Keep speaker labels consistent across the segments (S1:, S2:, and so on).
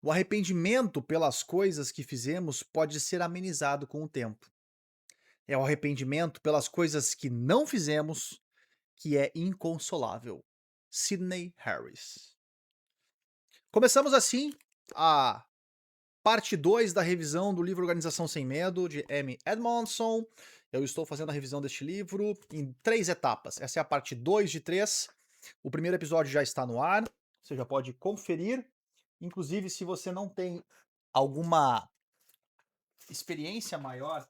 S1: O arrependimento pelas coisas que fizemos pode ser amenizado com o tempo. É o arrependimento pelas coisas que não fizemos que é inconsolável. Sidney Harris. Começamos assim a parte 2 da revisão do livro Organização Sem Medo, de Amy Edmondson. Eu estou fazendo a revisão deste livro em 3 etapas. Essa é a parte 2 de 3. O primeiro episódio já está no ar, você já pode conferir. Inclusive, se você não tem alguma experiência maior,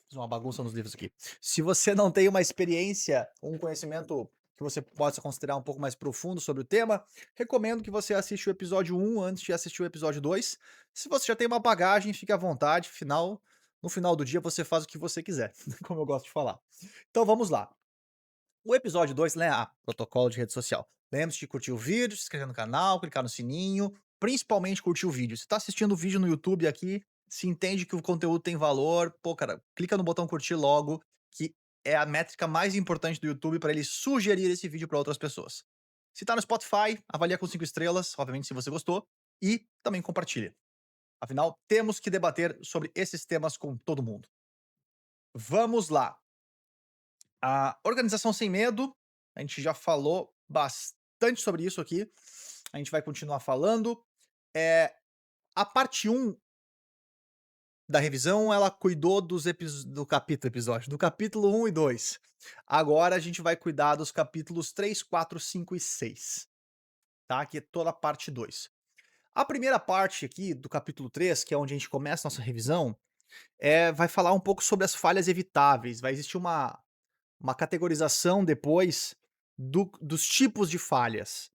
S1: fiz uma bagunça nos livros aqui. Se você não tem uma experiência, um conhecimento que você possa considerar um pouco mais profundo sobre o tema, recomendo que você assista o episódio 1 antes de assistir o episódio 2. Se você já tem uma bagagem, fique à vontade, no final do dia você faz o que você quiser, como eu gosto de falar. Então vamos lá. O episódio 2, né, protocolo de rede social. Lembre-se de curtir o vídeo, se inscrever no canal, clicar no sininho, principalmente curtir o vídeo. Se tá assistindo o vídeo no YouTube aqui, se entende que o conteúdo tem valor, pô, cara, clica no botão curtir logo, que é a métrica mais importante do YouTube para ele sugerir esse vídeo para outras pessoas. Se tá no Spotify, avalia com 5 estrelas, obviamente se você gostou, e também compartilha. Afinal, temos que debater sobre esses temas com todo mundo. Vamos lá. A Organização Sem Medo, a gente já falou bastante sobre isso aqui, a gente vai continuar falando. A parte um da revisão, ela cuidou do episódio, do capítulo um e 2. Agora a gente vai cuidar dos capítulos 3, 4, 5 e 6, tá? Que é toda a parte 2. A primeira parte aqui do capítulo 3, que é onde a gente começa a nossa revisão, vai falar um pouco sobre as falhas evitáveis. Vai existir uma categorização depois dos tipos de falhas.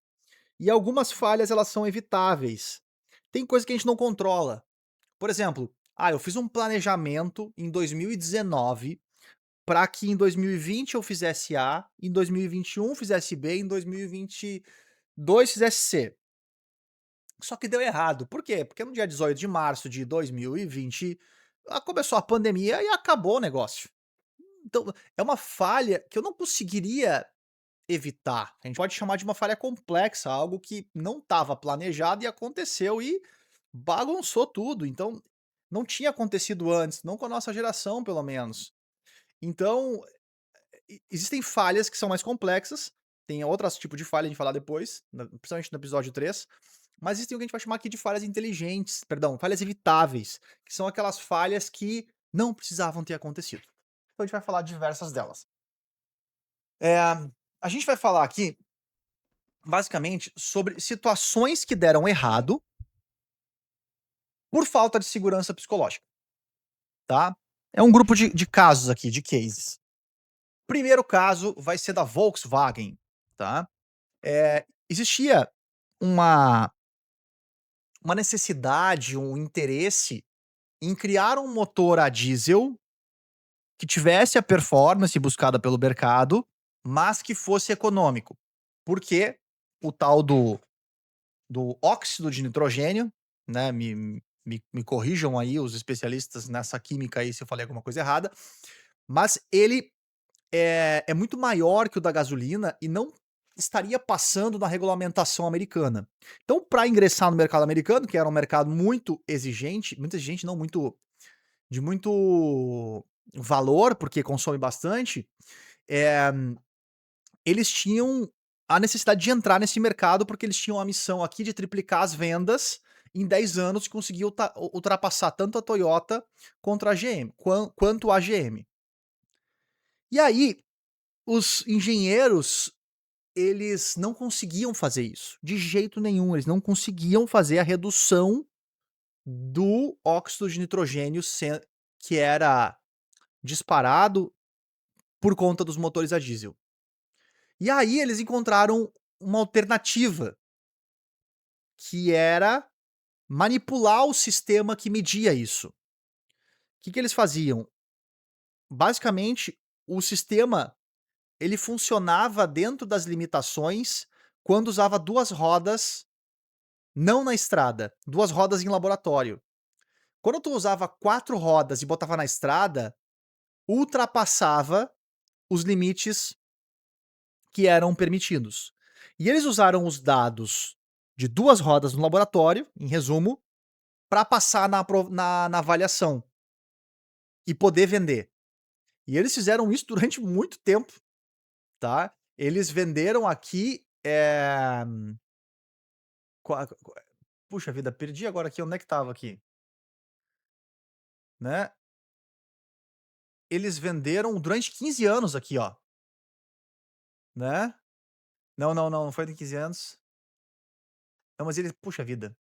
S1: E algumas falhas elas são evitáveis. Tem coisa que a gente não controla. Por exemplo, eu fiz um planejamento em 2019 para que em 2020 eu fizesse A, em 2021 fizesse B, em 2022 fizesse C. Só que deu errado. Por quê? Porque no dia 18 de março de 2020 começou a pandemia e acabou o negócio. Então, é uma falha que eu não conseguiria evitar. A gente pode chamar de uma falha complexa, algo que não estava planejado e aconteceu e bagunçou tudo. Então, não tinha acontecido antes, não com a nossa geração, pelo menos. Então, existem falhas que são mais complexas, tem outros tipos de falha, a gente falar depois, principalmente no episódio 3. Mas existem o que a gente vai chamar aqui de falhas inteligentes, perdão, falhas evitáveis, que são aquelas falhas que não precisavam ter acontecido. Então a gente vai falar de diversas delas. A gente vai falar aqui basicamente sobre situações que deram errado por falta de segurança psicológica, tá? É um grupo de casos aqui, de cases. Primeiro caso vai ser da Volkswagen, tá? Existia uma necessidade, um interesse em criar um motor a diesel que tivesse a performance buscada pelo mercado, mas que fosse econômico. Porque o tal do óxido de nitrogênio, né, me corrijam aí os especialistas nessa química aí se eu falei alguma coisa errada, mas ele é muito maior que o da gasolina e não estaria passando na regulamentação americana. Então, para ingressar no mercado americano, que era um mercado muito exigente, não muito de muito valor, porque consome bastante, eh, eles tinham a necessidade de entrar nesse mercado, porque eles tinham a missão aqui de triplicar as vendas em 10 anos e conseguir ultrapassar tanto a Toyota contra a GM, quanto a GM. E aí, os engenheiros, eles não conseguiam fazer isso, de jeito nenhum, eles não conseguiam fazer a redução do óxido de nitrogênio que era disparado por conta dos motores a diesel. E aí eles encontraram uma alternativa, que era manipular o sistema que media isso. O que eles faziam? Basicamente, o sistema ele funcionava dentro das limitações quando usava 2 rodas, não na estrada, 2 rodas em laboratório. Quando tu usava 4 rodas e botava na estrada, ultrapassava os limites que eram permitidos. E eles usaram os dados de 2 rodas no laboratório, em resumo, para passar na avaliação e poder vender. E eles fizeram isso durante muito tempo, tá. Eles venderam aqui, puxa vida, perdi agora aqui, onde é que estava aqui, né. Eles venderam durante 15 anos aqui, ó, né. Não, não, não, não foi de 15 anos. Não, mas eles, puxa vida,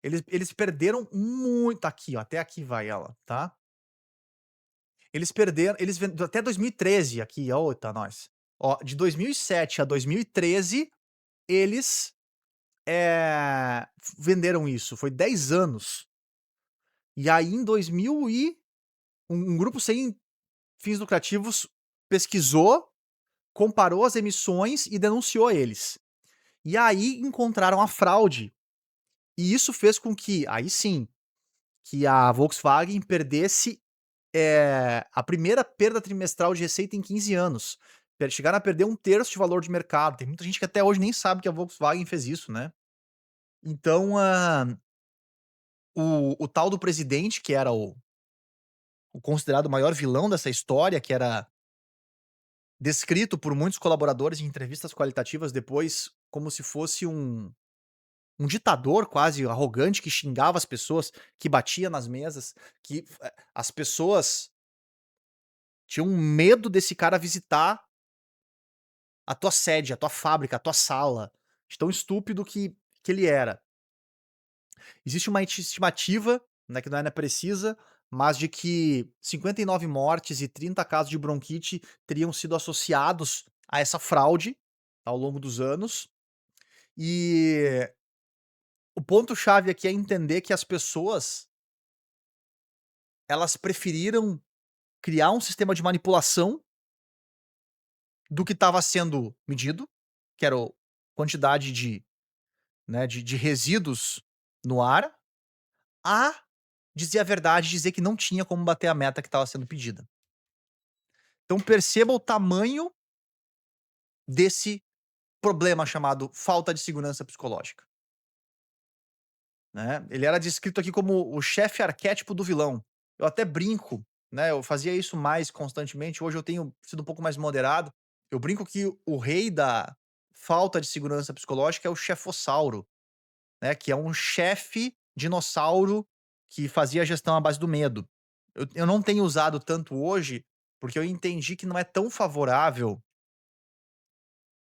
S1: eles perderam muito aqui, ó, até aqui vai ela, tá. Eles perderam, eles ven até 2013 aqui, ó, eita nós. Ó, de 2007 a 2013, eles, venderam isso, foi 10 anos. E aí em 2000 e um grupo sem fins lucrativos pesquisou, comparou as emissões e denunciou eles. E aí encontraram a fraude, e isso fez com que, aí sim, que a Volkswagen perdesse, a primeira perda trimestral de receita em 15 anos. Chegaram a perder um terço de valor de mercado. Tem muita gente que até hoje nem sabe que a Volkswagen fez isso, né. Então, o tal do presidente, que era o considerado maior vilão dessa história, que era descrito por muitos colaboradores em entrevistas qualitativas depois como se fosse um ditador quase arrogante que xingava as pessoas, que batia nas mesas, que as pessoas tinham medo desse cara visitar a tua sede, a tua fábrica, a tua sala, de tão estúpido que ele era. Existe uma estimativa, né, que não é precisa, mas de que 59 mortes e 30 casos de bronquite teriam sido associados a essa fraude ao longo dos anos. E o ponto chave aqui é entender que as pessoas, elas preferiram criar um sistema de manipulação do que estava sendo medido, que era o quantidade de, né, de resíduos no ar, a dizer a verdade, dizer que não tinha como bater a meta que estava sendo pedida. Então perceba o tamanho desse problema chamado falta de segurança psicológica, né. Ele era descrito aqui como o chefe arquétipo do vilão. Eu até brinco, né, eu fazia isso mais constantemente, hoje eu tenho sido um pouco mais moderado. Eu brinco que o rei da falta de segurança psicológica é o chefossauro, né, que é um chefe dinossauro que fazia a gestão à base do medo. Eu não tenho usado tanto hoje, porque eu entendi que não é tão favorável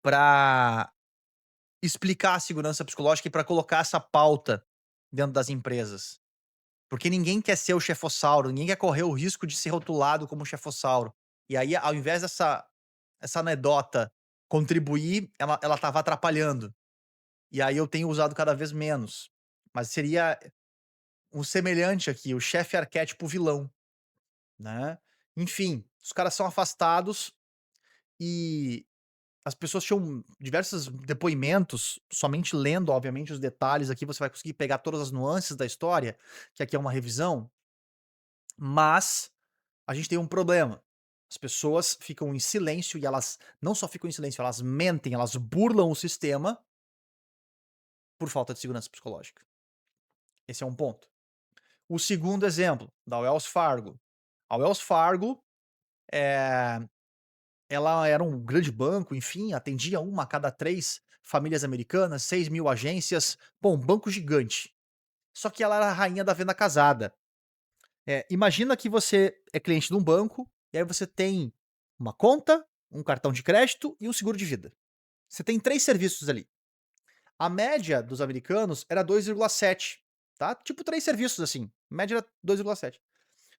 S1: para explicar a segurança psicológica e para colocar essa pauta dentro das empresas. Porque ninguém quer ser o chefossauro, ninguém quer correr o risco de ser rotulado como chefossauro. E aí, ao invés essa anedota contribuir, ela estava atrapalhando. E aí eu tenho usado cada vez menos. Mas seria um semelhante aqui, o chefe arquétipo vilão, né. Enfim, os caras são afastados e as pessoas tinham diversos depoimentos, somente lendo, obviamente, os detalhes aqui você vai conseguir pegar todas as nuances da história, que aqui é uma revisão, mas a gente tem um problema. As pessoas ficam em silêncio e elas não só ficam em silêncio, elas mentem, elas burlam o sistema por falta de segurança psicológica. Esse é um ponto. O segundo exemplo, da Wells Fargo. A Wells Fargo, eh, ela era um grande banco, enfim, atendia uma a cada 3 famílias americanas, 6.000 agências, bom, um banco gigante. Só que ela era a rainha da venda casada. Imagina que você é cliente de um banco, e aí você tem uma conta, um cartão de crédito e um seguro de vida. Você tem 3 serviços ali. A média dos americanos era 2,7, tá, tipo 3 serviços, assim, média era 2,7.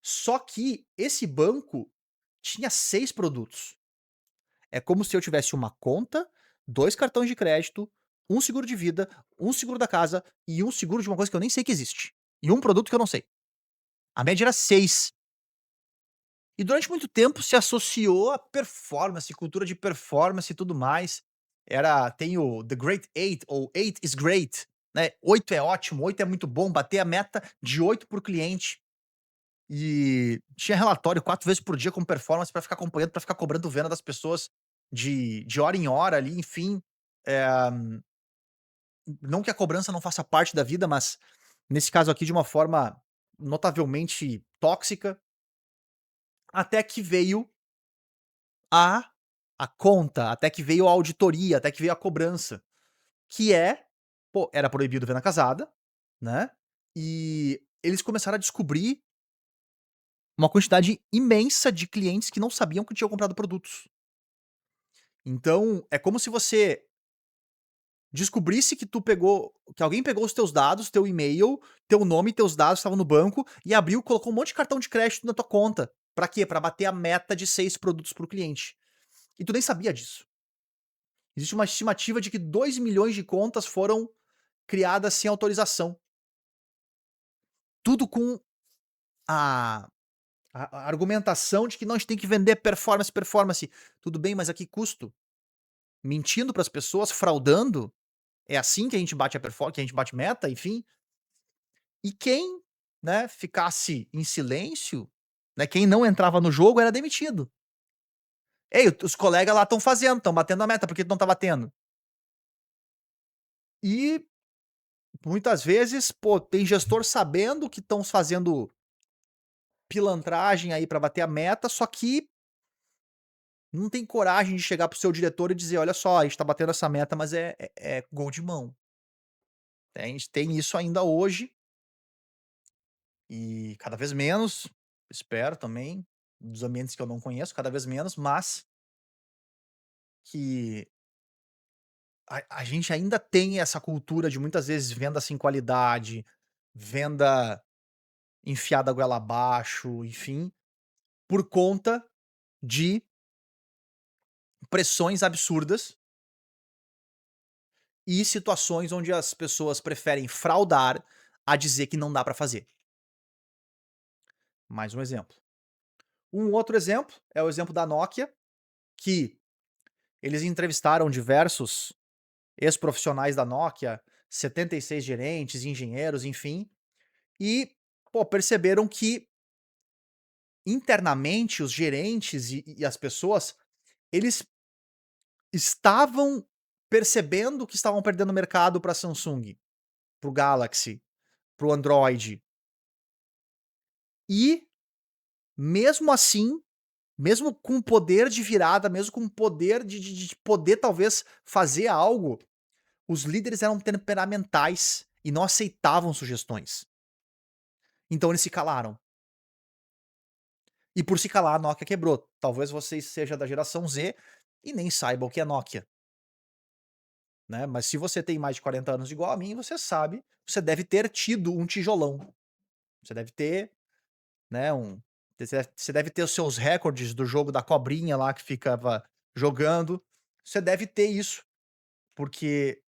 S1: Só que esse banco tinha 6 produtos. É como se eu tivesse uma conta, 2 cartões de crédito, um seguro de vida, um seguro da casa e um seguro de uma coisa que eu nem sei que existe. E um produto que eu não sei. A média era 6. E durante muito tempo se associou a performance, cultura de performance e tudo mais. Tem o The Great Eight ou Eight is Great, né, 8 é ótimo, 8 é muito bom, bater a meta de 8 por cliente. E tinha relatório 4 vezes por dia com performance pra ficar acompanhando, pra ficar cobrando venda das pessoas de hora em hora ali, enfim. Eh, não que a cobrança não faça parte da vida, mas nesse caso aqui de uma forma notavelmente tóxica, até que veio a a conta, até que veio a auditoria, até que veio a cobrança, que é, pô, era proibido venda casada, né, e eles começaram a descobrir uma quantidade imensa de clientes que não sabiam que tinham comprado produtos. Então, é como se você descobrisse que alguém pegou os teus dados, teu e-mail, teu nome, teus dados estavam no banco e abriu, colocou um monte de cartão de crédito na tua conta. Pra quê? Pra bater a meta de 6 produtos para o cliente. E tu nem sabia disso. Existe uma estimativa de que 2 milhões de contas foram criadas sem autorização. Tudo com a a argumentação de que nós tem que vender performance, performance. Tudo bem, mas a que custo? Mentindo para as pessoas, fraudando? É assim que a gente bate que a gente bate meta, enfim. E quem, né, ficasse em silêncio, né, quem não entrava no jogo era demitido. "Ei, os colegas lá estão fazendo, estão batendo a meta, por que tu não tá batendo?". E muitas vezes, pô, tem gestor sabendo que estão fazendo pilantragem aí pra bater a meta, só que não tem coragem de chegar para o seu diretor e dizer: "Olha só, a gente tá batendo essa meta, mas é gol de mão". A gente tem isso ainda hoje e cada vez menos, espero também, dos ambientes que eu não conheço, cada vez menos, mas que a gente ainda tem essa cultura de muitas vezes venda sem qualidade, venda enfiada goela abaixo, enfim, por conta de pressões absurdas e situações onde as pessoas preferem fraudar a dizer que não dá pra fazer. Mais um exemplo. Um outro exemplo é o exemplo da Nokia, que eles entrevistaram diversos ex-profissionais da Nokia, 76 gerentes, engenheiros, enfim, e, pô, perceberam que internamente os gerentes e as pessoas, eles estavam percebendo que estavam perdendo mercado para Samsung, para o Galaxy, para o Android. E, mesmo assim, mesmo com poder de virada, mesmo com poder de poder talvez fazer algo, os líderes eram temperamentais e não aceitavam sugestões. Então eles se calaram. E por se calar, a Nokia quebrou. Talvez você seja da geração Z e nem saiba o que é Nokia, né, mas se você tem mais de 40 anos igual a mim, você sabe, você deve ter tido um tijolão. Você deve ter, né, você deve ter os seus recordes do jogo da cobrinha lá que ficava jogando. Você deve ter isso, porque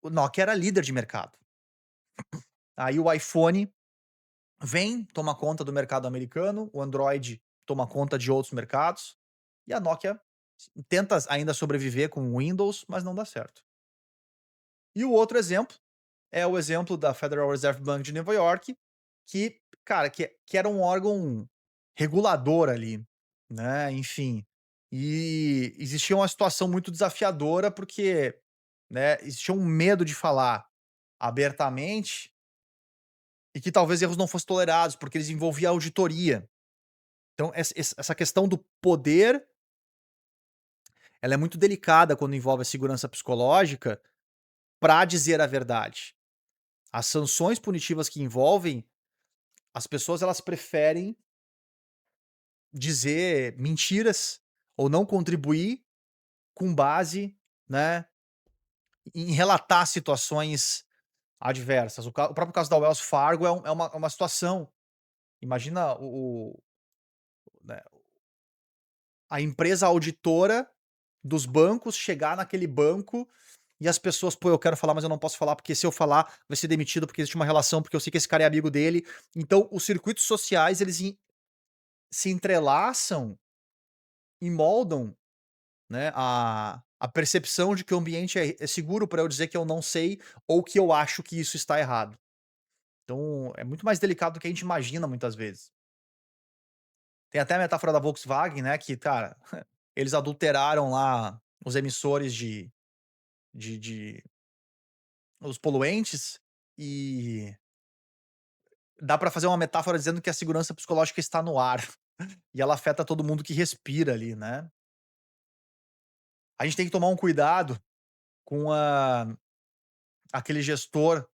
S1: o Nokia era líder de mercado. Aí o iPhone vem, toma conta do mercado americano, o Android toma conta de outros mercados, e a Nokia tenta ainda sobreviver com o Windows, mas não dá certo. E o outro exemplo é o exemplo da Federal Reserve Bank de Nova York, que, cara, que era um órgão regulador ali, né, enfim. E existia uma situação muito desafiadora, porque, né, existia um medo de falar abertamente e que talvez erros não fossem tolerados, porque eles envolviam auditoria. Então essa questão do poder, ela é muito delicada quando envolve a segurança psicológica, para dizer a verdade. As sanções punitivas que envolvem, as pessoas elas preferem dizer mentiras ou não contribuir com base, né, em relatar situações adversas. O próprio caso da Wells Fargo é uma situação. Imagina né, a empresa auditora dos bancos chegar naquele banco e as pessoas: "Pô, eu quero falar, mas eu não posso falar, porque se eu falar, vai ser demitido, porque existe uma relação, porque eu sei que esse cara é amigo dele". Então, os circuitos sociais, eles se entrelaçam e moldam, né, a percepção de que o ambiente é seguro para eu dizer que eu não sei ou que eu acho que isso está errado. Então, é muito mais delicado do que a gente imagina muitas vezes. Tem até a metáfora da Volkswagen, né, que, cara, eles adulteraram lá os emissores de os poluentes, e Dá pra fazer uma metáfora dizendo que a segurança psicológica está no ar, e ela afeta todo mundo que respira ali, né. A gente tem que tomar um cuidado com aquele gestor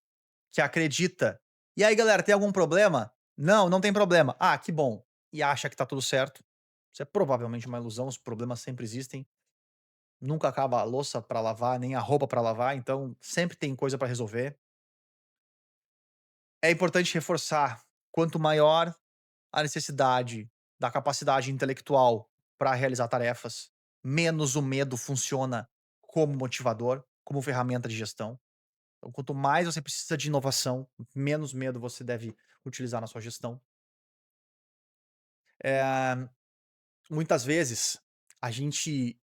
S1: que acredita: "E aí galera, tem algum problema? Não, não tem problema. Ah, que bom." E acha que tá tudo certo. Isso é provavelmente uma ilusão, os problemas sempre existem. Nunca acaba a louça pra lavar, nem a roupa pra lavar, então sempre tem coisa pra resolver. É importante reforçar, quanto maior a necessidade da capacidade intelectual para realizar tarefas, menos o medo funciona como motivador, como ferramenta de gestão. Então, quanto mais você precisa de inovação, menos medo você deve utilizar na sua gestão. Eh, Muitas vezes, a gente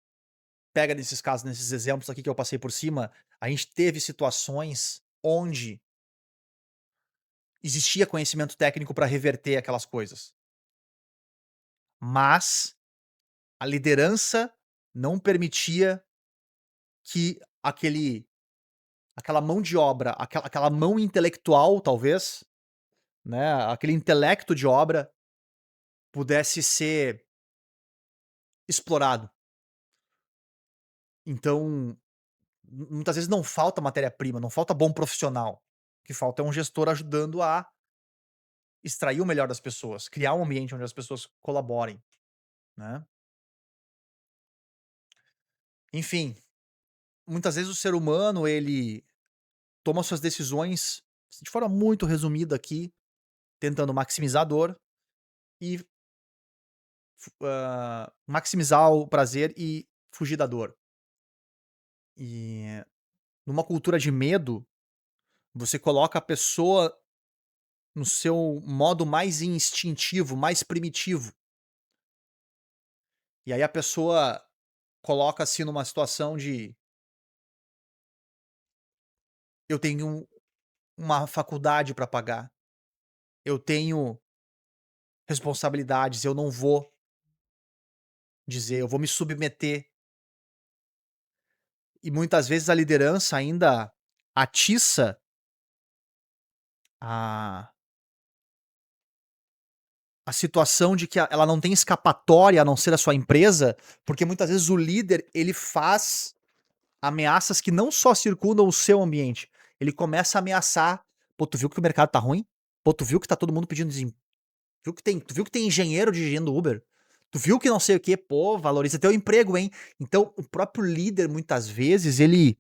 S1: pega nesses casos, nesses exemplos aqui que eu passei por cima, a gente teve situações onde existia conhecimento técnico para reverter aquelas coisas, mas a liderança não permitia que aquela mão de obra, aquela mão intelectual talvez, né, aquele intelecto de obra pudesse ser explorado. Então, muitas vezes não falta matéria-prima, não falta bom profissional, o que falta é um gestor ajudando a extrair o melhor das pessoas, criar um ambiente onde as pessoas colaborem, né. Enfim, muitas vezes o ser humano ele toma suas decisões de forma muito resumida aqui, tentando maximizar a dor e maximizar o prazer e fugir da dor. E numa cultura de medo, você coloca a pessoa no seu modo mais instintivo, mais primitivo. E aí a pessoa coloca-se numa situação de: "Eu tenho uma faculdade para pagar, eu tenho responsabilidades, eu não vou dizer, eu vou me submeter." E muitas vezes a liderança ainda atiça a a situação de que ela não tem escapatória a não ser a sua empresa, porque muitas vezes o líder, ele faz ameaças que não só circundam o seu ambiente, ele começa a ameaçar: "Pô, tu viu que o mercado tá ruim? Pô, tu viu que tá todo mundo pedindo tu viu que tem engenheiro dirigindo Uber? Tu viu que não sei o quê? Pô, valoriza teu emprego, hein?" Então o próprio líder, muitas vezes, ele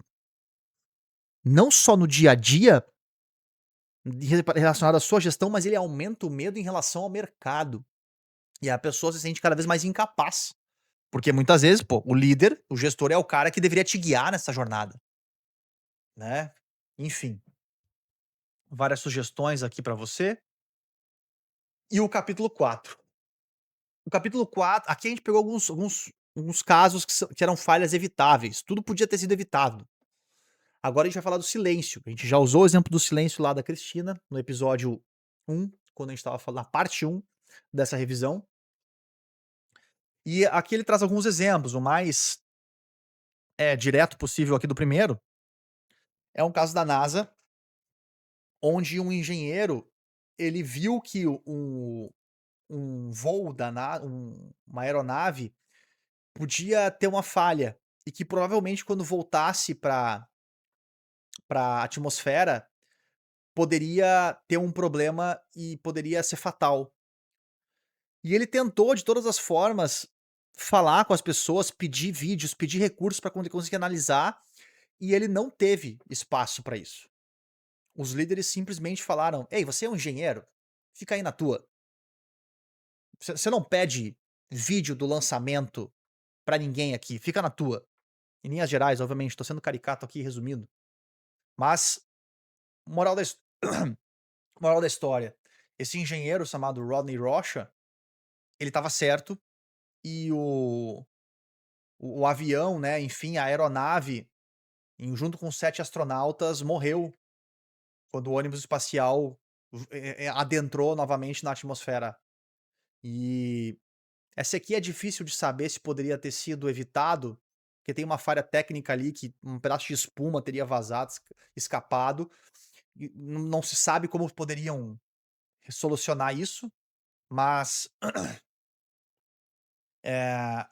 S1: não só no dia a dia, relacionado à sua gestão, mas ele aumenta o medo em relação ao mercado. E a pessoa se sente cada vez mais incapaz. Porque muitas vezes, pô, o líder, o gestor é o cara que deveria te guiar nessa jornada, né. Enfim, várias sugestões aqui pra você. E o capítulo 4. O capítulo 4, aqui a gente pegou alguns casos que eram falhas evitáveis, tudo podia ter sido evitado. Agora a gente vai falar do silêncio, a gente já usou o exemplo do silêncio lá da Cristina, no episódio 1, quando a gente estava falando na parte 1 dessa revisão. E aqui ele traz alguns exemplos, o mais, direto possível aqui do primeiro, é um caso da NASA, onde um engenheiro, ele viu que um voo da na uma aeronave podia ter uma falha, e que provavelmente quando voltasse para a atmosfera, poderia ter um problema e poderia ser fatal. E ele tentou de todas as formas falar com as pessoas, pedir vídeos, pedir recursos para conseguir analisar, e ele não teve espaço para isso. Os líderes simplesmente falaram: "Ei, você é um engenheiro? Fica aí na tua. Você não pede vídeo do lançamento pra ninguém aqui, fica na tua." Em linhas gerais, obviamente, tô sendo caricato aqui resumindo, mas moral da his moral da história, esse engenheiro chamado Rodney Rocha, ele estava certo, e o avião, né, enfim, a aeronave, junto com 7 astronautas, morreu quando o ônibus espacial adentrou novamente na atmosfera. E essa aqui é difícil de saber se poderia ter sido evitado, porque tem uma falha técnica ali que um pedaço de espuma teria vazado, escapado, e não se sabe como poderiam solucionar isso, mas, eh,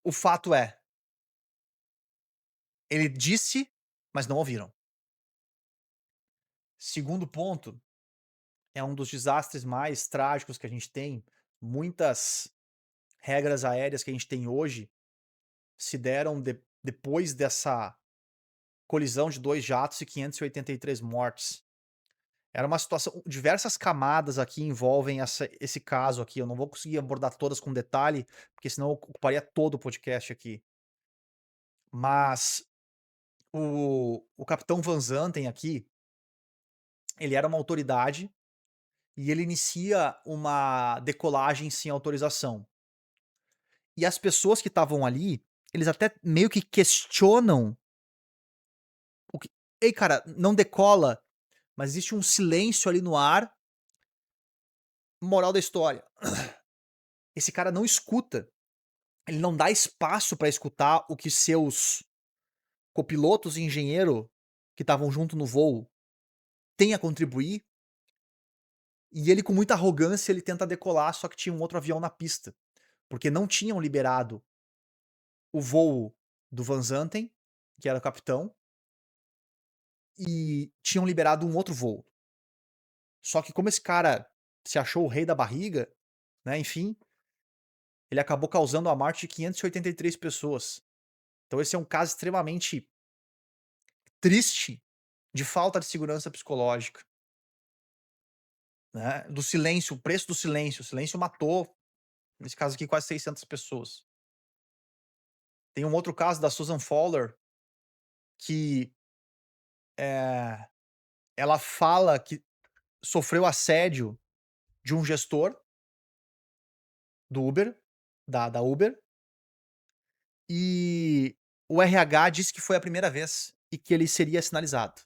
S1: o fato é, ele disse, mas não ouviram. Segundo ponto, é um dos desastres mais trágicos que a gente tem. Muitas regras aéreas que a gente tem hoje se deram depois dessa colisão de 2 jatos e 583 mortes. Era uma situação, diversas camadas aqui envolvem esse caso aqui, eu não vou conseguir abordar todas com detalhe, porque senão eu ocuparia todo o podcast aqui. Mas o capitão Van Zanten aqui, ele era uma autoridade e ele inicia uma decolagem sem autorização. E as pessoas que estavam ali, eles até meio que questionam o que: "Ei, cara, não decola", mas existe um silêncio ali no ar. Moral da história, esse cara não escuta, ele não dá espaço pra escutar o que seus copilotos e engenheiro que estavam junto no voo têm a contribuir, e ele com muita arrogância ele tenta decolar, só que tinha um outro avião na pista, porque não tinham liberado o voo do Van Zanten, que era o capitão, e tinham liberado um outro voo. Só que como esse cara se achou o rei da barriga, né, enfim, ele acabou causando a morte de 583 pessoas. Então esse é um caso extremamente triste de falta de segurança psicológica, né, do silêncio, o preço do silêncio. O silêncio matou, nesse caso aqui, quase 600 pessoas. Tem um outro caso da Susan Fowler que, eh, ela fala que sofreu assédio de um gestor do Uber, da Uber, e o RH disse que foi a primeira vez e que ele seria sinalizado.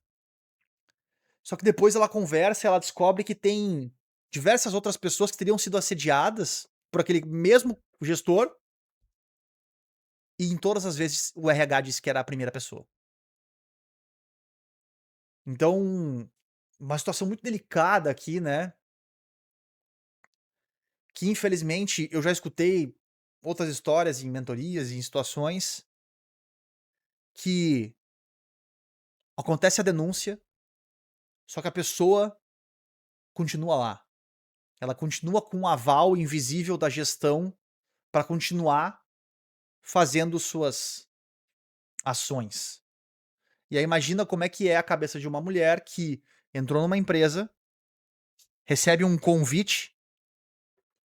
S1: Só que depois ela conversa e ela descobre que tem diversas outras pessoas que teriam sido assediadas por aquele mesmo gestor, e em todas as vezes o RH disse que era a primeira pessoa. Então, uma situação muito delicada aqui, né, que infelizmente eu já escutei outras histórias em mentorias e em situações que acontece a denúncia, só que a pessoa continua lá. Ela continua com um aval invisível da gestão para continuar fazendo suas ações. E aí imagina como é que é a cabeça de uma mulher que entrou numa empresa, recebe um convite,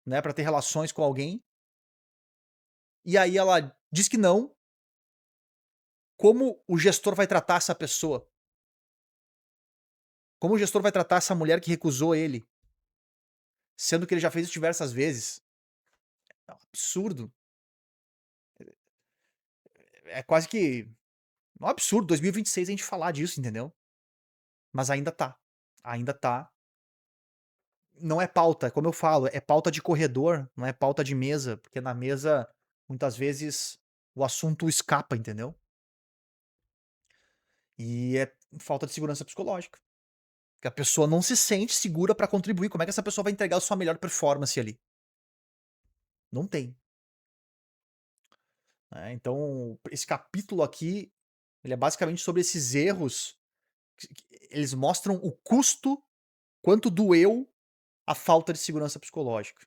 S1: né, para ter relações com alguém, e aí ela diz que não. Como o gestor vai tratar essa pessoa? Como o gestor vai tratar essa mulher que recusou ele, sendo que ele já fez isso diversas vezes? É um absurdo. É quase que um absurdo 2026 a gente falar disso, entendeu? Mas ainda tá. Ainda tá. Não é pauta, como eu falo, é pauta de corredor, não é pauta de mesa, porque na mesa, muitas vezes, o assunto escapa, entendeu? E é falta de segurança psicológica. Que a pessoa não se sente segura pra contribuir. Como é que essa pessoa vai entregar a sua melhor performance ali? Não tem. Né? Então, esse capítulo aqui, ele é basicamente sobre esses erros. Eles mostram o custo, quanto doeu a falta de segurança psicológica.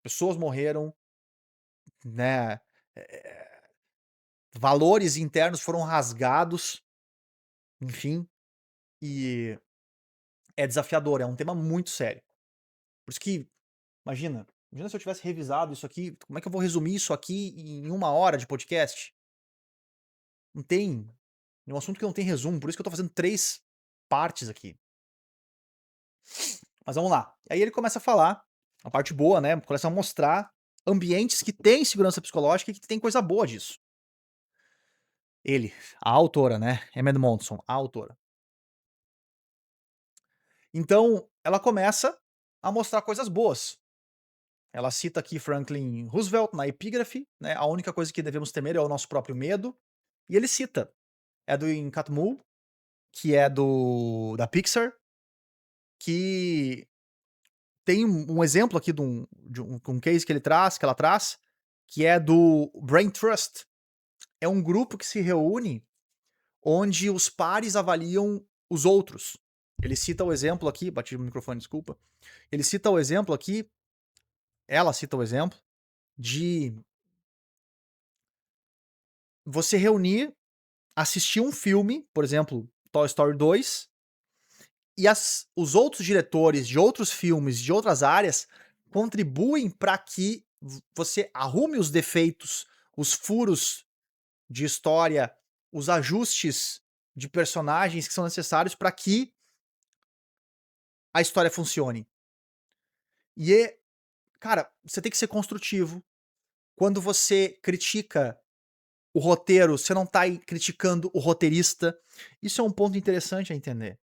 S1: Pessoas morreram, né? Valores internos foram rasgados, enfim, e é desafiador, é um tema muito sério. Por isso que, imagina se eu tivesse revisado isso aqui, como é que eu vou resumir isso aqui em 1 hora de podcast? Não tem, é um assunto que não tem resumo, por isso que eu tô fazendo 3 partes aqui. Mas vamos lá. Aí ele começa a falar, a parte boa, né, começa a mostrar ambientes que têm segurança psicológica e que tem coisa boa disso. Ele, a autora, né, Emma Edmondson, a autora. Então, ela começa a mostrar coisas boas. Ela cita aqui Franklin Roosevelt na epígrafe, né, a única coisa que devemos temer é o nosso próprio medo. E ele cita, é do Em Catmull, que é da Pixar, que Tem um exemplo aqui de um case que ela traz, que é do Brain Trust. É um grupo que se reúne onde os pares avaliam os outros. Ele cita o exemplo aqui, bati no microfone, desculpa. Ele cita o exemplo aqui, ela cita o exemplo de você reunir, assistir um filme, por exemplo, Toy Story 2, e os outros diretores de outros filmes, de outras áreas, contribuem para que você arrume os defeitos, os furos de história, os ajustes de personagens que são necessários para que a história funcione. E cara, você tem que ser construtivo. Quando você critica o roteiro, você não tá aí criticando o roteirista. Isso é um ponto interessante a entender.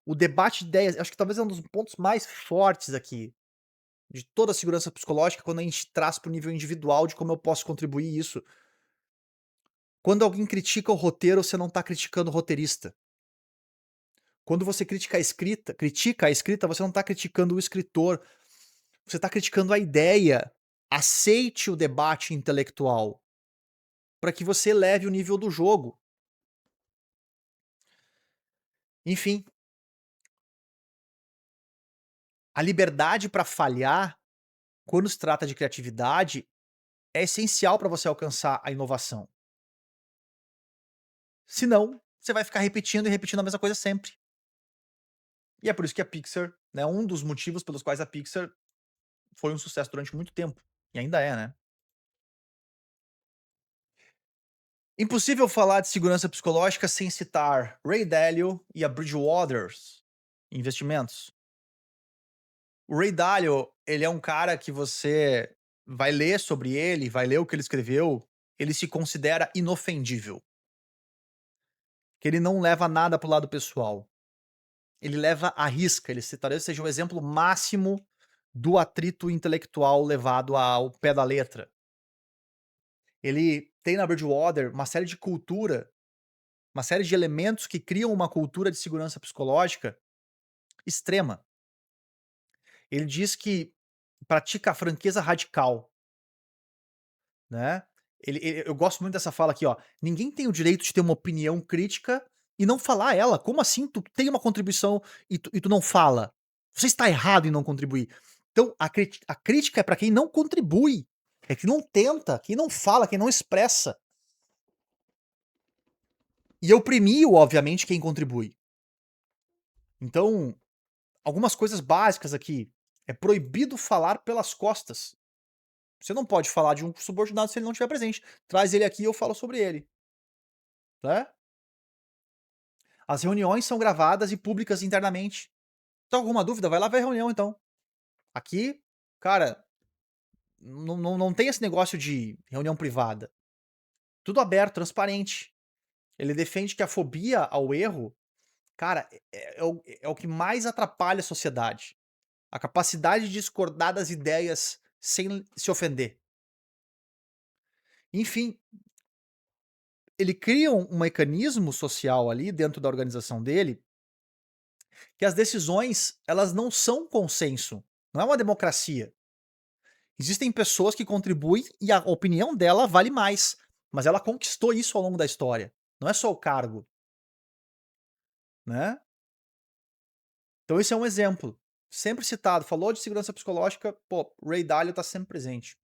S1: O debate de ideias, acho que talvez é um dos pontos mais fortes aqui, de toda a segurança psicológica, quando a gente traz para o nível individual de como eu posso contribuir isso. Quando alguém critica o roteiro, você não tá criticando o roteirista. Quando você critica a escrita, você não tá criticando o escritor, você tá criticando a ideia. Aceite o debate intelectual, para que você eleve o nível do jogo. Enfim, a liberdade para falhar, quando se trata de criatividade, é essencial para você alcançar a inovação. Senão, você vai ficar repetindo e repetindo a mesma coisa sempre. E é por isso que a Pixar, né, um dos motivos pelos quais a Pixar foi um sucesso durante muito tempo, e ainda é, né. Impossível falar de segurança psicológica sem citar Ray Dalio e a Bridgewater Investimentos. O Ray Dalio, ele é um cara que você vai ler sobre ele, vai ler o que ele escreveu, ele se considera inofendível. Que ele não leva nada para o lado pessoal. Ele leva à risca, ele talvez seja o exemplo máximo do atrito intelectual levado ao pé da letra. Ele tem na Bridgewater uma série de cultura, uma série de elementos que criam uma cultura de segurança psicológica extrema. Ele diz que pratica a franqueza radical, né. Eu gosto muito dessa fala aqui, ó: "Ninguém tem o direito de ter uma opinião crítica e não falar ela. Como assim tu tem uma contribuição e tu não fala? Você está errado em não contribuir". Então a crítica é pra quem não contribui, é quem não tenta, quem não fala, quem não expressa. E eu premio, obviamente, quem contribui. Então, algumas coisas básicas aqui, é proibido falar pelas costas. Você não pode falar de um subordinado se ele não estiver presente. Traz ele aqui e eu falo sobre ele, né. As reuniões são gravadas e públicas internamente. Tem alguma dúvida? Vai lá ver a reunião então. Aqui, cara, não tem esse negócio de reunião privada. Tudo aberto, transparente. Ele defende que a fobia ao erro, cara, é o que mais atrapalha a sociedade. A capacidade de discordar das ideias sem se ofender. Enfim, ele cria um mecanismo social ali dentro da organização dele, que as decisões, elas não são consenso, não é uma democracia. Existem pessoas que contribuem e a opinião dela vale mais, mas ela conquistou isso ao longo da história, não é só o cargo, né. Então esse é um exemplo, sempre citado, falou de segurança psicológica, pô, Ray Dalio tá sempre presente.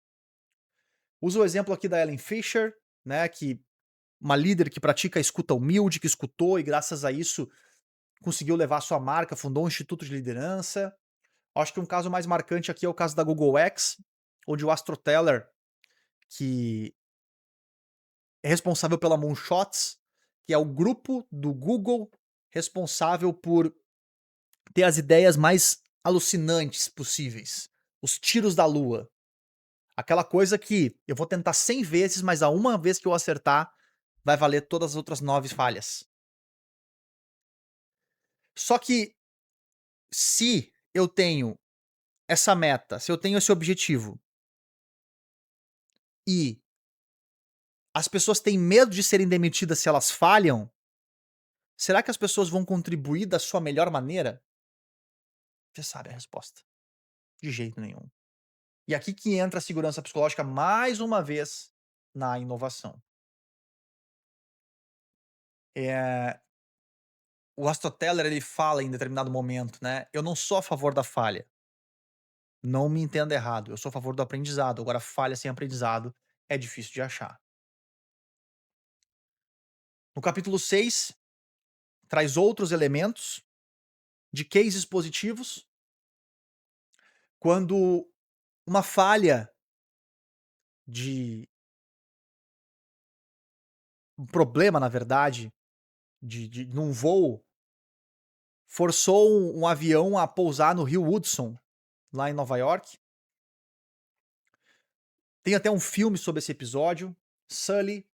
S1: Usa o exemplo aqui da Ellen Fisher, né, que uma líder que pratica a escuta humilde, que escutou e graças a isso conseguiu levar sua marca, fundou um instituto de liderança. Acho que um caso mais marcante aqui é o caso da Google X, onde o Astro Teller, que é responsável pela Moonshots, que é o grupo do Google responsável por ter as ideias mais alucinantes possíveis. Os tiros da lua. Aquela coisa que eu vou tentar 100 vezes, mas a uma vez que eu acertar, vai valer todas as outras 9 falhas. Só que se eu tenho essa meta, se eu tenho esse objetivo e as pessoas têm medo de serem demitidas se elas falham, será que as pessoas vão contribuir da sua melhor maneira? Você sabe a resposta. de jeito nenhum. E aqui que entra a segurança psicológica mais uma vez na inovação. Eh, o Aristoteles ele fala em determinado momento, né: "Eu não sou a favor da falha, não me entenda errado, eu sou a favor do aprendizado, agora falha sem aprendizado é difícil de achar". No capítulo 6 traz outros elementos de cases positivos, quando uma falha de um problema, na verdade, de num voo, forçou um avião a pousar no rio Hudson, lá em Nova York. Tem até um filme sobre esse episódio, Sully,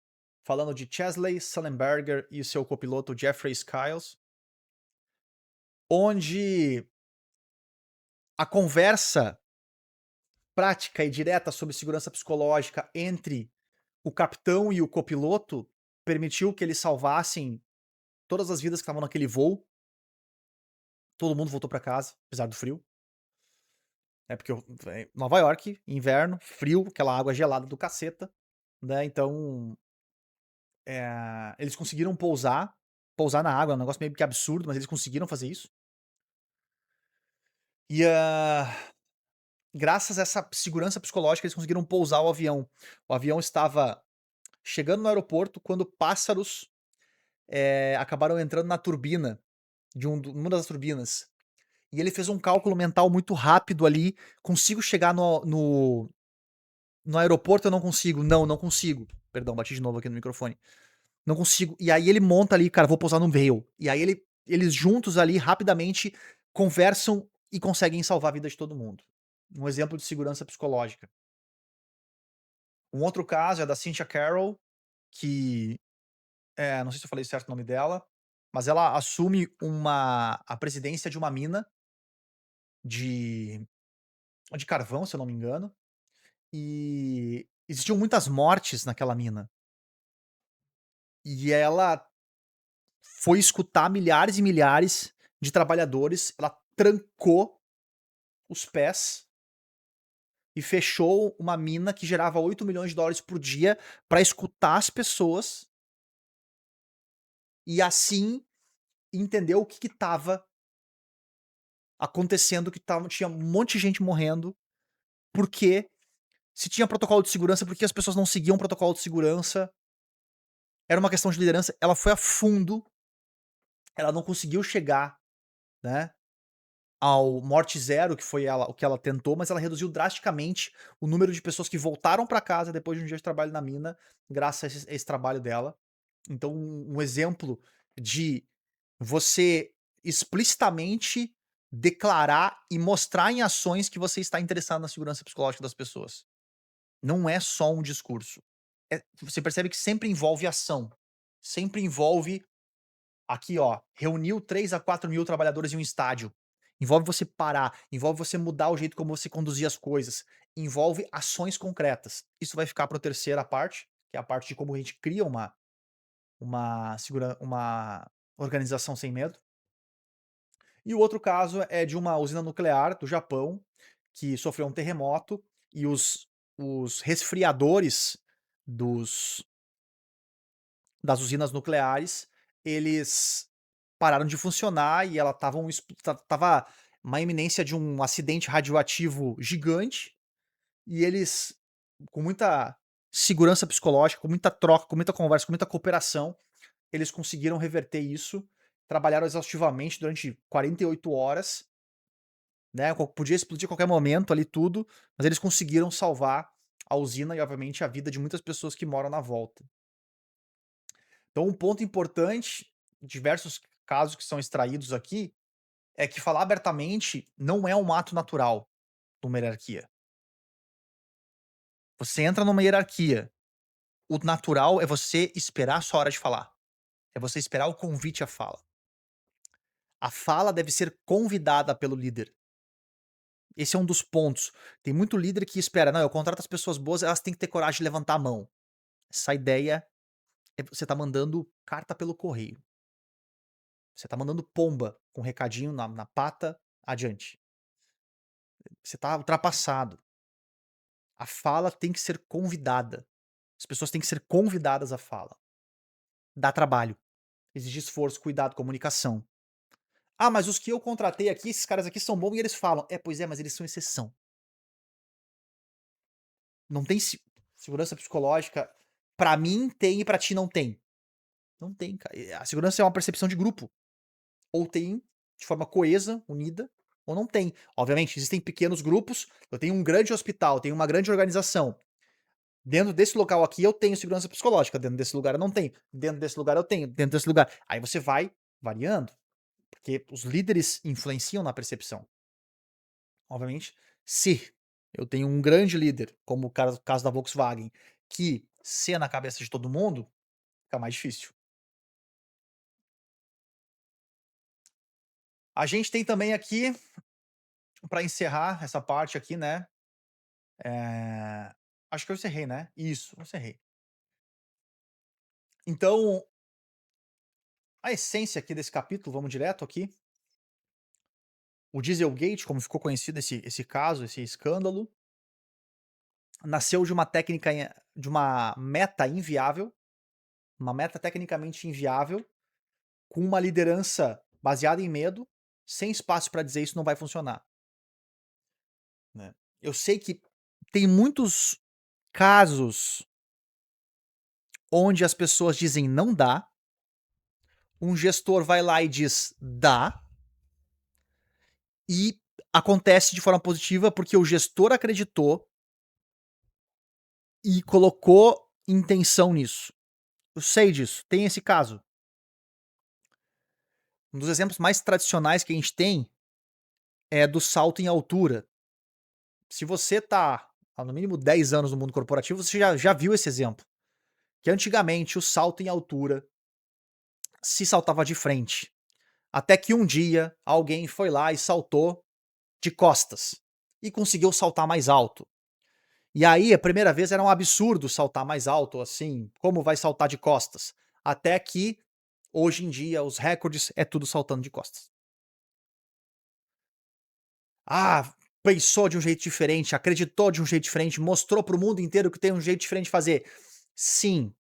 S1: falando de Chesley Sullenberger e o seu copiloto Jeffrey Skiles, onde a conversa prática e direta sobre segurança psicológica entre o capitão e o copiloto permitiu que eles salvassem todas as vidas que estavam naquele voo. Todo mundo voltou pra casa, apesar do frio. É porque Nova York, inverno, frio, aquela água gelada do caceta, né? Então, eles conseguiram pousar na água, é um negócio meio que absurdo, mas eles conseguiram fazer isso. E, graças a essa segurança psicológica, eles conseguiram pousar o avião. O avião estava chegando no aeroporto quando pássaros, acabaram entrando na turbina de uma das turbinas. E ele fez um cálculo mental muito rápido ali: "Consigo chegar no aeroporto? Eu não consigo. Não, não consigo". Perdão, bati de novo aqui no microfone. "Não consigo". E aí ele monta ali: "Cara, vou pousar no Vail". E aí eles juntos ali rapidamente conversam e conseguem salvar a vida de todo mundo. Um exemplo de segurança psicológica. Um outro caso é da Cynthia Carroll, que, não sei se eu falei certo o nome dela, mas ela assume a presidência de uma mina de carvão, se eu não me engano, e existiam muitas mortes naquela mina. E ela foi escutar milhares e milhares de trabalhadores, ela trancou os pés e fechou uma mina que gerava $8 milhões por dia para escutar as pessoas e assim entender o que estava acontecendo, que tinha um monte de gente morrendo, porque se tinha protocolo de segurança, porque as pessoas não seguiam o protocolo de segurança. Era uma questão de liderança, ela foi a fundo, ela não conseguiu chegar, né, ao morte zero, que foi o que ela tentou, mas ela reduziu drasticamente o número de pessoas que voltaram para casa depois de um dia de trabalho na mina, graças a esse trabalho dela. Então, um exemplo de você explicitamente declarar e mostrar em ações que você está interessado na segurança psicológica das pessoas. Não é só um discurso. Você percebe que sempre envolve ação, sempre envolve. Aqui, ó, reuniu 3 a 4 mil trabalhadores em um estádio. Envolve você parar, envolve você mudar o jeito como você conduzir as coisas, envolve ações concretas. Isso vai ficar para a terceira parte, que é a parte de como a gente cria uma organização sem medo. E o outro caso é de uma usina nuclear do Japão, que sofreu um terremoto e os resfriadores dos das usinas nucleares, eles pararam de funcionar e ela estava uma iminência de um acidente radioativo gigante, e eles, com muita segurança psicológica, com muita troca, com muita conversa, com muita cooperação, eles conseguiram reverter isso, trabalharam exaustivamente durante 48 horas, né, podia explodir a qualquer momento ali tudo, mas eles conseguiram salvar a usina e obviamente a vida de muitas pessoas que moram na volta. Então um ponto importante, diversos casos que são extraídos aqui, é que falar abertamente não é um ato natural numa hierarquia. Você entra numa hierarquia, o natural é você esperar a sua hora de falar, é você esperar o convite à fala. A fala deve ser convidada pelo líder. Esse é um dos pontos. Tem muito líder que espera: "Não, eu contrato as pessoas boas, elas têm que ter coragem de levantar a mão". Essa ideia você tá mandando carta pelo correio. Você tá mandando pomba com recadinho na pata adiante. Você tá ultrapassado. A fala tem que ser convidada. As pessoas têm que ser convidadas à fala. Dá trabalho, exige esforço, cuidado, comunicação. "Ah, mas os que eu contratei aqui, esses caras aqui são bons e eles falam". É, pois é, mas eles são exceção. Não tem segurança psicológica, pra mim tem e pra ti não tem. Não tem, cara. A segurança é uma percepção de grupo. Ou tem de forma coesa, unida, ou não tem. Obviamente, existem pequenos grupos. Eu tenho um grande hospital, tenho uma grande organização. Dentro desse local aqui eu tenho segurança psicológica, dentro desse lugar eu não tenho. Dentro desse lugar eu tenho, dentro desse lugar. Aí você vai variando, porque os líderes influenciam na percepção. Obviamente, se eu tenho um grande líder, como o caso da Volkswagen, que se é na cabeça de todo mundo, fica mais difícil. A gente tem também aqui, para encerrar essa parte aqui, né, acho que eu encerrei, né? Isso, eu encerrei. Então, a essência aqui desse capítulo, vamos direto aqui, o Dieselgate, como ficou conhecido esse caso, esse escândalo, nasceu de uma técnica de uma meta inviável, uma meta tecnicamente inviável, com uma liderança baseada em medo, sem espaço para dizer isso não vai funcionar, né. Eu sei que tem muitos casos onde as pessoas dizem: "Não dá", um gestor vai lá e diz: "Dá", e acontece de forma positiva, porque o gestor acreditou e colocou intenção nisso. Eu sei disso, tem esse caso. Um dos exemplos mais tradicionais que a gente tem é do salto em altura. Se você tá há no mínimo 10 anos no mundo corporativo, você já viu esse exemplo, que antigamente o salto em altura se saltava de frente, até que um dia alguém foi lá e saltou de costas, e conseguiu saltar mais alto. E aí, a primeira vez era um absurdo saltar mais alto, assim, como vai saltar de costas? Até que, hoje em dia, os recordes é tudo saltando de costas. Ah, pensou de um jeito diferente, acreditou de um jeito diferente, mostrou para o mundo inteiro que tem um jeito diferente de fazer. Sim,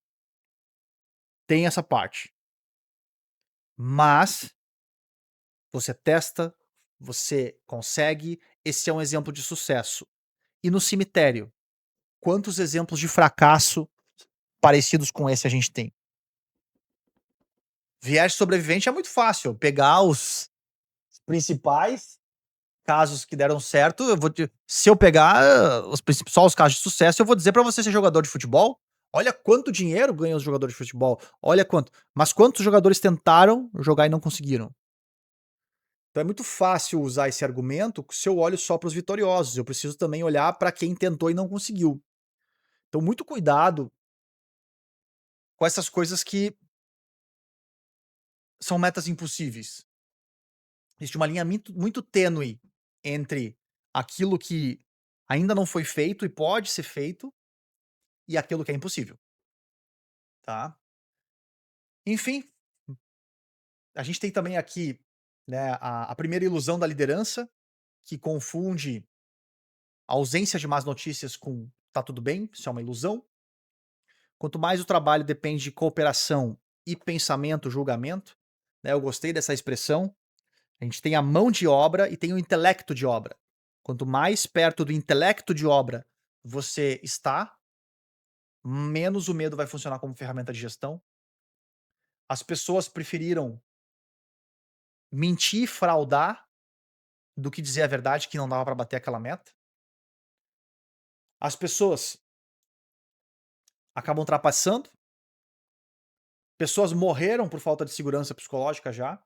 S1: tem essa parte. Mas você testa, você consegue, esse é um exemplo de sucesso. E no cemitério, quantos exemplos de fracasso parecidos com esse a gente tem? Viés sobrevivente é muito fácil, pegar os principais casos que deram certo, eu vou te se eu pegar só os casos de sucesso, eu vou dizer pra você ser jogador de futebol, olha quanto dinheiro ganham os jogadores de futebol, olha quanto, mas quantos jogadores tentaram jogar e não conseguiram? Então é muito fácil usar esse argumento se eu olho só para os vitoriosos, eu preciso também olhar para quem tentou e não conseguiu. Então muito cuidado com essas coisas que são metas impossíveis. Existe uma linha muito tênue entre aquilo que ainda não foi feito e pode ser feito, e aquilo que é impossível, tá. Enfim, a gente tem também aqui, né, a primeira ilusão da liderança, que confunde a ausência de más notícias com "tá tudo bem", isso é uma ilusão. Quanto mais o trabalho depende de cooperação e pensamento, julgamento, né, eu gostei dessa expressão, a gente tem a mão de obra e tem o intelecto de obra. Quanto mais perto do intelecto de obra você está, menos o medo vai funcionar como ferramenta de gestão. As pessoas preferiram mentir, fraudar, do que dizer a verdade que não dava para bater aquela meta. As pessoas acabam ultrapassando, pessoas morreram por falta de segurança psicológica já.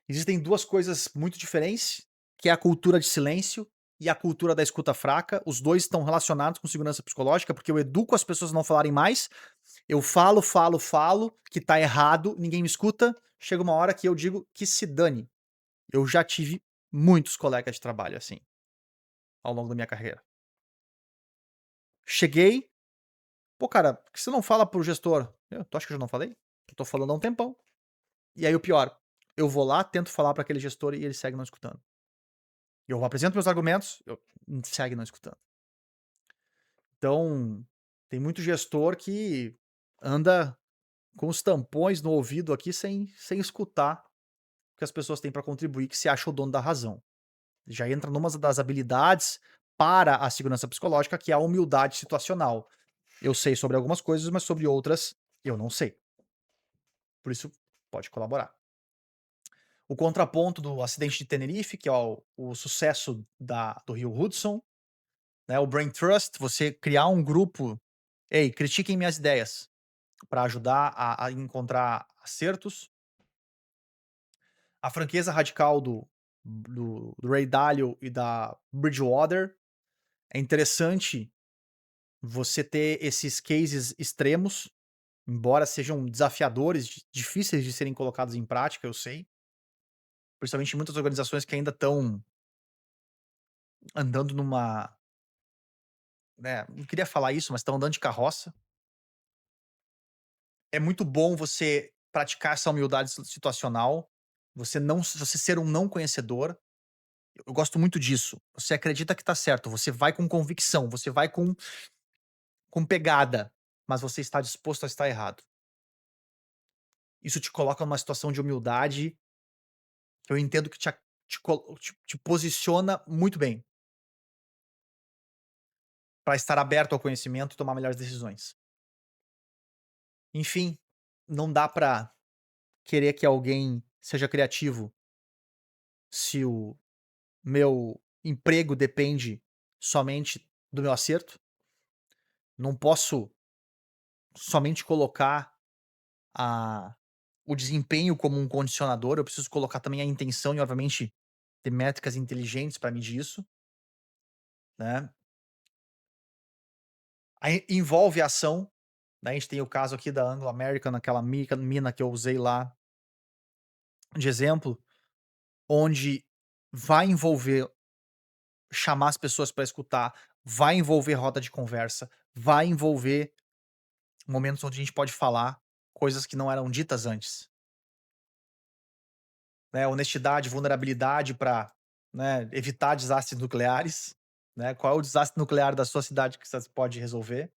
S1: Existem 2 coisas muito diferentes, que é a cultura de silêncio e a cultura da escuta fraca. Os 2 estão relacionados com segurança psicológica, porque eu educo as pessoas a não falarem mais. Eu falo, falo, falo, que tá errado, ninguém me escuta. Chega uma hora que eu digo que se dane. Eu já tive muitos colegas de trabalho assim, ao longo da minha carreira. Cheguei: "Pô, cara, por que você não fala para o gestor?" "Tu acha que eu já não falei? Eu tô falando há um tempão." E aí o pior, eu vou lá, tento falar para aquele gestor e ele segue não escutando. Eu apresento meus argumentos, segue não escutando. Então, tem muito gestor que anda com os tampões no ouvido aqui sem escutar o que as pessoas têm para contribuir, que se acha o dono da razão. Já entra numa das habilidades para a segurança psicológica, que é a humildade situacional. Eu sei sobre algumas coisas, mas sobre outras eu não sei. Por isso, pode colaborar. O contraponto do acidente de Tenerife, que é o sucesso do Rio Hudson, né, o Brain Trust, você criar um grupo, ei, critiquem minhas ideias, para ajudar a encontrar acertos. A franqueza radical do Ray Dalio e da Bridgewater. É interessante você ter esses cases extremos, embora sejam desafiadores, difíceis de serem colocados em prática, eu sei. Principalmente em muitas organizações que ainda estão andando numa, né, não queria falar isso, mas estão andando de carroça. É muito bom você praticar essa humildade situacional, você ser um não conhecedor. Eu gosto muito disso. Você acredita que tá certo, você vai com convicção, você vai com pegada, mas você está disposto a estar errado. Isso te coloca numa situação de humildade que eu entendo que te posiciona muito bem para estar aberto ao conhecimento e tomar melhores decisões. Enfim, não dá para querer que alguém seja criativo se o meu emprego depende somente do meu acerto. Não posso somente colocar a o desempenho como um condicionador, eu preciso colocar também a intenção e, obviamente, ter métricas inteligentes para medir isso, né. Aí envolve ação, né, a gente tem o caso aqui da Anglo American, aquela mina que eu usei lá de exemplo, onde vai envolver chamar as pessoas para escutar, vai envolver roda de conversa, vai envolver momentos onde a gente pode falar coisas que não eram ditas antes, né, honestidade, vulnerabilidade para, né, evitar desastres nucleares, né, qual é o desastre nuclear da sua cidade que você pode resolver,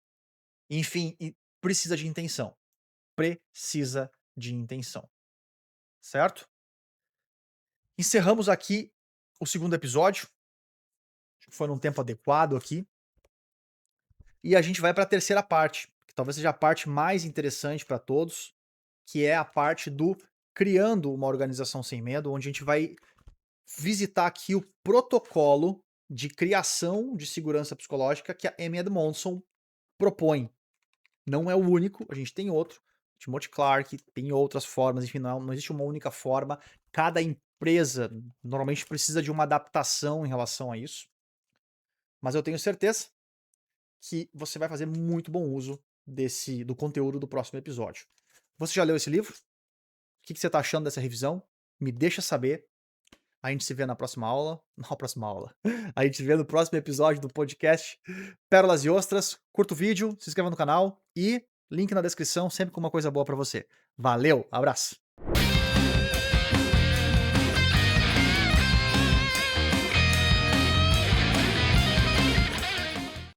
S1: enfim, e precisa de intenção, precisa de intenção, certo? Encerramos aqui o segundo episódio, acho que foi num tempo adequado aqui, e a gente vai para a terceira parte, que talvez seja a parte mais interessante para todos, que é a parte do criando uma organização sem medo, onde a gente vai visitar aqui o protocolo de criação de segurança psicológica que a Amy Edmondson propõe. Não é o único, a gente tem outro. Timothy Clark tem outras formas, enfim, não existe uma única forma. Cada empresa normalmente precisa de uma adaptação em relação a isso. Mas eu tenho certeza que você vai fazer muito bom uso do conteúdo do próximo episódio. Você já leu esse livro? O que você está achando dessa revisão? Me deixa saber. A gente se vê na próxima aula. Na próxima aula. A gente se vê no próximo episódio do podcast Pérolas e Ostras. Curta o vídeo, se inscreva no canal e link na descrição, sempre com uma coisa boa pra você. Valeu, abraço!